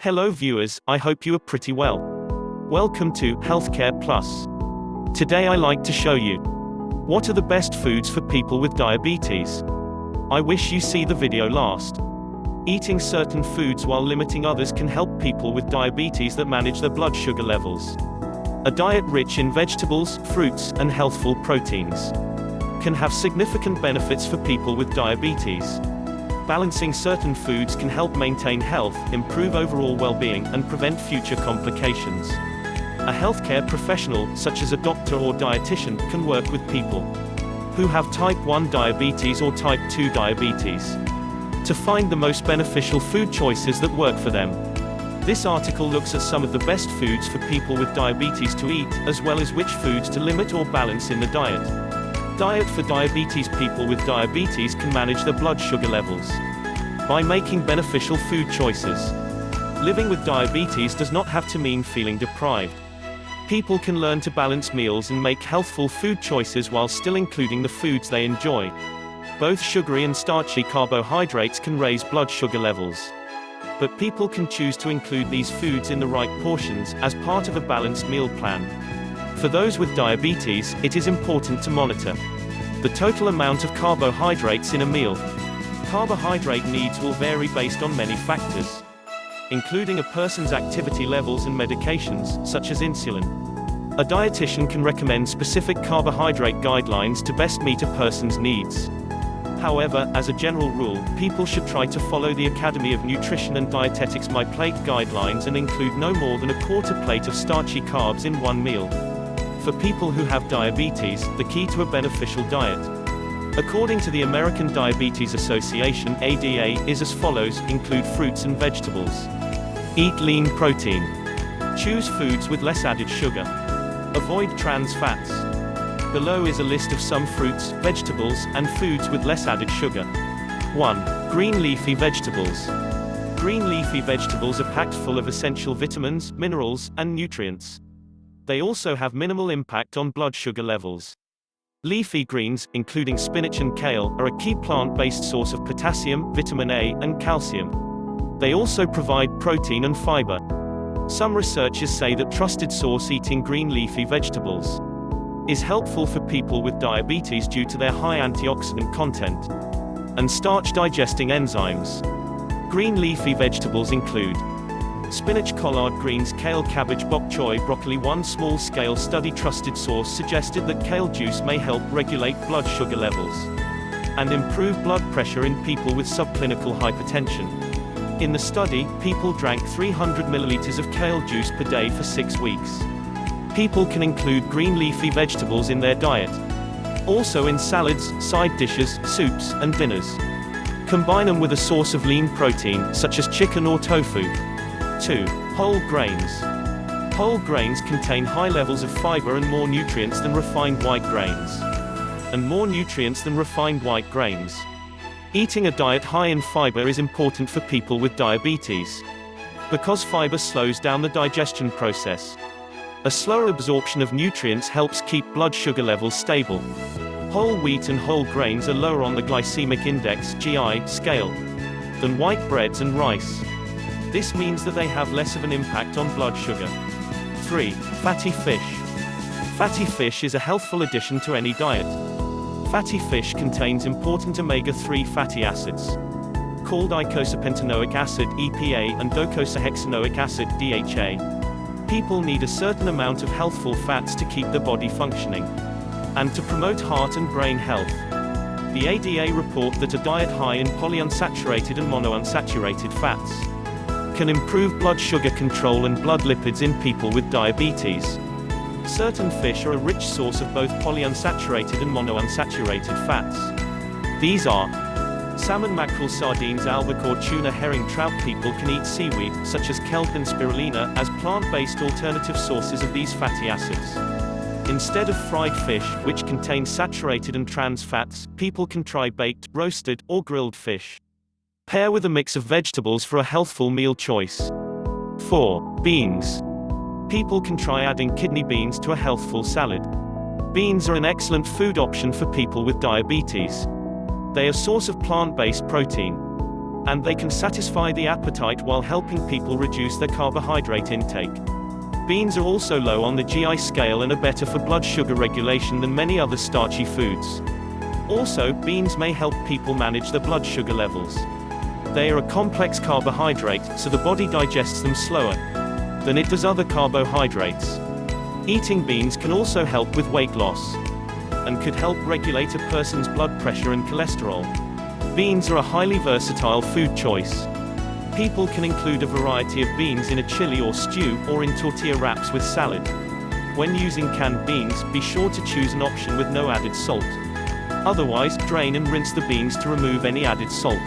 Hello viewers, I hope you are pretty well. Welcome to Healthcare Plus. Today I like to show you what are the best foods for people with diabetes. I wish you see the video last. Eating certain foods while limiting others can help people with diabetes that manage their blood sugar levels. A diet rich in vegetables, fruits, and healthful proteins can have significant benefits for people with diabetes. Balancing certain foods can help maintain health, improve overall well-being, and prevent future complications. A healthcare professional, such as a doctor or dietitian, can work with people who have type 1 diabetes or type 2 diabetes to find the most beneficial food choices that work for them. This article looks at some of the best foods for people with diabetes to eat, as well as which foods to limit or balance in the diet. Diet for diabetes. People with diabetes can manage their blood sugar levels by making beneficial food choices. Living with diabetes does not have to mean feeling deprived. People can learn to balance meals and make healthful food choices while still including the foods they enjoy. Both sugary and starchy carbohydrates can raise blood sugar levels, but people can choose to include these foods in the right portions, as part of a balanced meal plan. For those with diabetes, it is important to monitor the total amount of carbohydrates in a meal. Carbohydrate needs will vary based on many factors, including a person's activity levels and medications, such as insulin. A dietitian can recommend specific carbohydrate guidelines to best meet a person's needs. However, as a general rule, people should try to follow the Academy of Nutrition and Dietetics My Plate guidelines and include no more than a quarter plate of starchy carbs in one meal. For people who have diabetes, the key to a beneficial diet, according to the American Diabetes Association (ADA), is as follows: include fruits and vegetables. Eat lean protein. Choose foods with less added sugar. Avoid trans fats. Below is a list of some fruits, vegetables, and foods with less added sugar. 1. Green leafy vegetables. Green leafy vegetables are packed full of essential vitamins, minerals, and nutrients. They also have minimal impact on blood sugar levels. Leafy greens, including spinach and kale, are a key plant-based source of potassium, vitamin A, and calcium. They also provide protein and fiber. Some researchers say that trusted source eating green leafy vegetables is helpful for people with diabetes due to their high antioxidant content and starch-digesting enzymes. Green leafy vegetables include spinach, collard greens, kale, cabbage, bok choy, broccoli. One small-scale study trusted source suggested that kale juice may help regulate blood sugar levels and improve blood pressure in people with subclinical hypertension. In the study, people drank 300 milliliters of kale juice per day for 6 weeks. People can include green leafy vegetables in their diet, also in salads, side dishes, soups, and dinners. Combine them with a source of lean protein, such as chicken or tofu. 2. Whole grains. Whole grains contain high levels of fiber and more nutrients than refined white grains. Eating a diet high in fiber is important for people with diabetes, because fiber slows down the digestion process. A slower absorption of nutrients helps keep blood sugar levels stable. Whole wheat and whole grains are lower on the glycemic index (GI) scale than white breads and rice. This means that they have less of an impact on blood sugar. 3. Fatty fish. Fatty fish is a healthful addition to any diet. Fatty fish contains important omega-3 fatty acids, called eicosapentaenoic acid (EPA) and docosahexaenoic acid (DHA). People need a certain amount of healthful fats to keep the body functioning and to promote heart and brain health. The ADA report that a diet high in polyunsaturated and monounsaturated fats can improve blood sugar control and blood lipids in people with diabetes. Certain fish are a rich source of both polyunsaturated and monounsaturated fats. These are salmon, mackerel, sardines, albacore, tuna, herring, trout. People can eat seaweed, such as kelp and spirulina, as plant-based alternative sources of these fatty acids. Instead of fried fish, which contain saturated and trans fats, people can try baked, roasted, or grilled fish. Pair with a mix of vegetables for a healthful meal choice. 4. Beans. People can try adding kidney beans to a healthful salad. Beans are an excellent food option for people with diabetes. They are a source of plant-based protein. and they can satisfy the appetite while helping people reduce their carbohydrate intake. Beans are also low on the GI scale and are better for blood sugar regulation than many other starchy foods. Also, beans may help people manage their blood sugar levels. They are a complex carbohydrate, so the body digests them slower than it does other carbohydrates. Eating beans can also help with weight loss and could help regulate a person's blood pressure and cholesterol. Beans are a highly versatile food choice. People can include a variety of beans in a chili or stew, or in tortilla wraps with salad. When using canned beans, be sure to choose an option with no added salt. Otherwise, drain and rinse the beans to remove any added salt.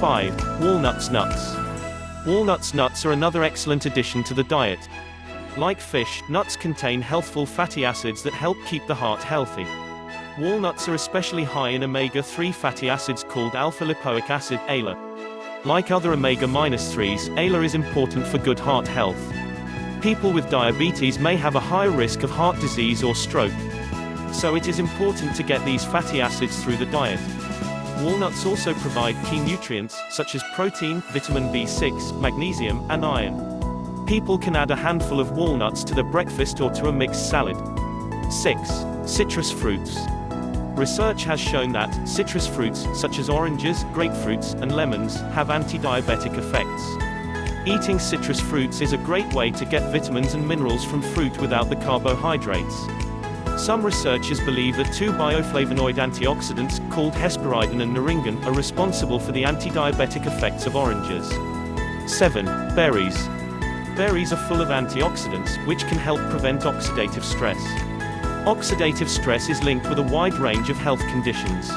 5. Walnuts nuts. Walnuts nuts are another excellent addition to the diet. Like fish, nuts contain healthful fatty acids that help keep the heart healthy. Walnuts are especially high in omega-3 fatty acids called alpha-lipoic acid, ALA. Like other omega-3s, ALA is important for good heart health. People with diabetes may have a higher risk of heart disease or stroke, so it is important to get these fatty acids through the diet. Walnuts also provide key nutrients, such as protein, vitamin B6, magnesium, and iron. People can add a handful of walnuts to their breakfast or to a mixed salad. 6. Citrus fruits. Research has shown that citrus fruits, such as oranges, grapefruits, and lemons, have anti-diabetic effects. Eating citrus fruits is a great way to get vitamins and minerals from fruit without the carbohydrates. Some researchers believe that two bioflavonoid antioxidants, called hesperidin and naringan, are responsible for the anti-diabetic effects of oranges. 7. Berries. Berries are full of antioxidants, which can help prevent oxidative stress. Oxidative stress is linked with a wide range of health conditions,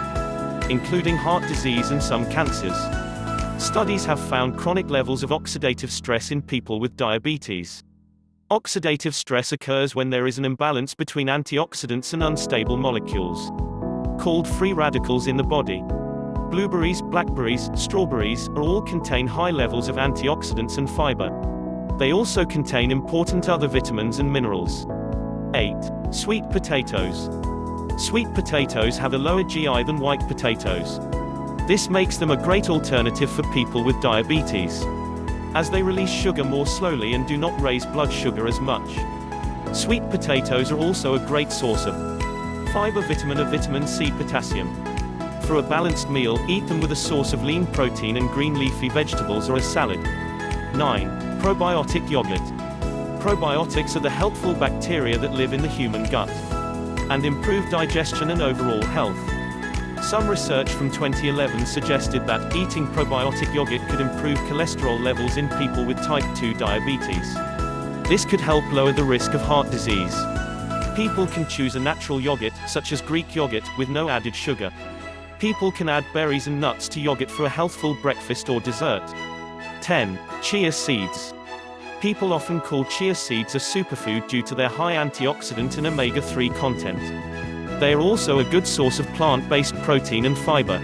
including heart disease and some cancers. Studies have found chronic levels of oxidative stress in people with diabetes. Oxidative stress occurs when there is an imbalance between antioxidants and unstable molecules, called free radicals in the body. Blueberries, blackberries, strawberries, all contain high levels of antioxidants and fiber. They also contain important other vitamins and minerals. 8. Sweet potatoes. Sweet potatoes have a lower GI than white potatoes. This makes them a great alternative for people with diabetes, as they release sugar more slowly and do not raise blood sugar as much. Sweet potatoes are also a great source of fiber, vitamin C, potassium. For a balanced meal, eat them with a source of lean protein and green leafy vegetables or a salad. 9. Probiotic yogurt. Probiotics are the helpful bacteria that live in the human gut and improve digestion and overall health. Some research from 2011 suggested that eating probiotic yogurt could improve cholesterol levels in people with type 2 diabetes. This could help lower the risk of heart disease. People can choose a natural yogurt, such as Greek yogurt, with no added sugar. People can add berries and nuts to yogurt for a healthful breakfast or dessert. 10. Chia seeds. People often call chia seeds a superfood due to their high antioxidant and omega-3 content. They are also a good source of plant-based protein and fiber.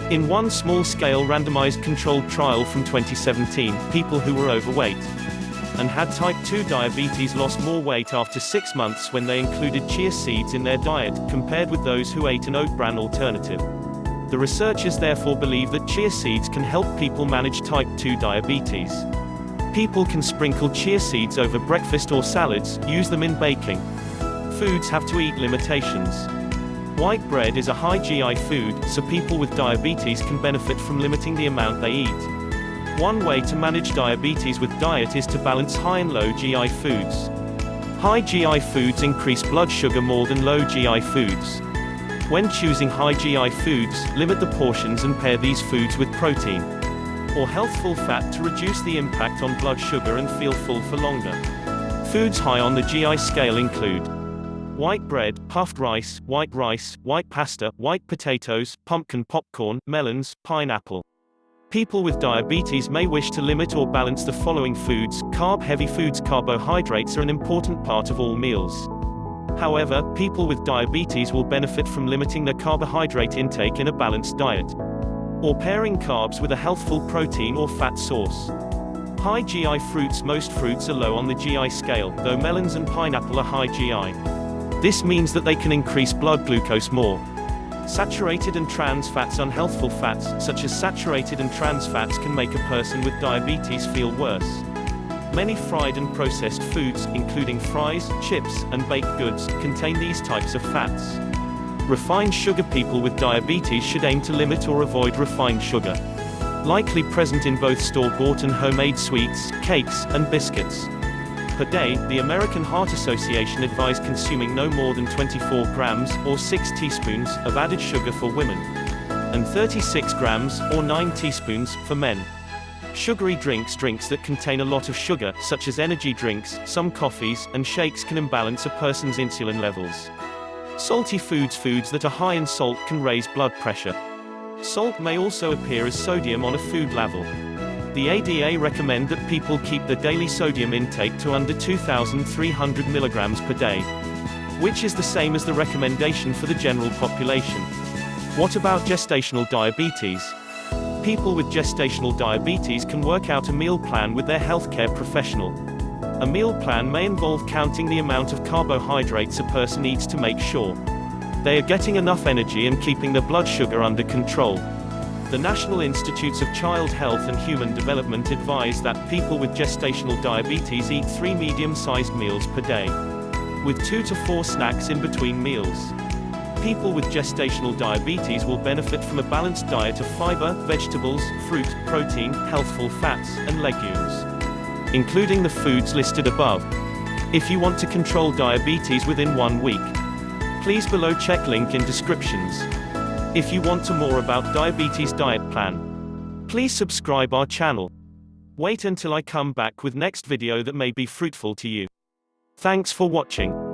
In one small-scale randomized controlled trial from 2017, people who were overweight and had type 2 diabetes lost more weight after 6 months when they included chia seeds in their diet, compared with those who ate an oat bran alternative. The researchers therefore believe that chia seeds can help people manage type 2 diabetes. People can sprinkle chia seeds over breakfast or salads, use them in baking. Foods have to eat limitations. White bread is a high GI food, so people with diabetes can benefit from limiting the amount they eat. One way to manage diabetes with diet is to balance high and low GI foods. High GI foods increase blood sugar more than low GI foods. When choosing high GI foods, limit the portions and pair these foods with protein or healthful fat to reduce the impact on blood sugar and feel full for longer. Foods high on the GI scale include white bread, puffed rice, white pasta, white potatoes, pumpkin popcorn, melons, pineapple. People with diabetes may wish to limit or balance the following foods. Carb-heavy foods. Carbohydrates are an important part of all meals. However, people with diabetes will benefit from limiting their carbohydrate intake in a balanced diet, or pairing carbs with a healthful protein or fat source. High GI fruits. Most fruits are low on the GI scale, though melons and pineapple are high GI. This means that they can increase blood glucose more. Saturated and trans fats. Unhealthful fats, such as saturated and trans fats, can make a person with diabetes feel worse. Many fried and processed foods, including fries, chips, and baked goods, contain these types of fats. Refined sugar. People with diabetes should aim to limit or avoid refined sugar. Likely present in both store-bought and homemade sweets, cakes, and biscuits. Per day, the American Heart Association advised consuming no more than 24 grams, or 6 teaspoons, of added sugar for women, and 36 grams, or 9 teaspoons, for men. Sugary drinks. Drinks that contain a lot of sugar, such as energy drinks, some coffees, and shakes, can imbalance a person's insulin levels. Salty foods. Foods that are high in salt can raise blood pressure. Salt may also appear as sodium on a food label. The ADA recommend that people keep their daily sodium intake to under 2,300 milligrams per day, which is the same as the recommendation for the general population. What about gestational diabetes? People with gestational diabetes can work out a meal plan with their healthcare professional. A meal plan may involve counting the amount of carbohydrates a person eats to make sure they are getting enough energy and keeping their blood sugar under control. The National Institutes of Child Health and Human Development advise that people with gestational diabetes eat 3 medium-sized meals per day, with 2 to 4 snacks in between meals. People with gestational diabetes will benefit from a balanced diet of fiber, vegetables, fruit, protein, healthful fats, and legumes, including the foods listed above. If you want to control diabetes within 1 week, please below check link in descriptions. If you want to more about diabetes diet plan, please subscribe our channel. Wait until I come back with next video that may be fruitful to you. Thanks for watching.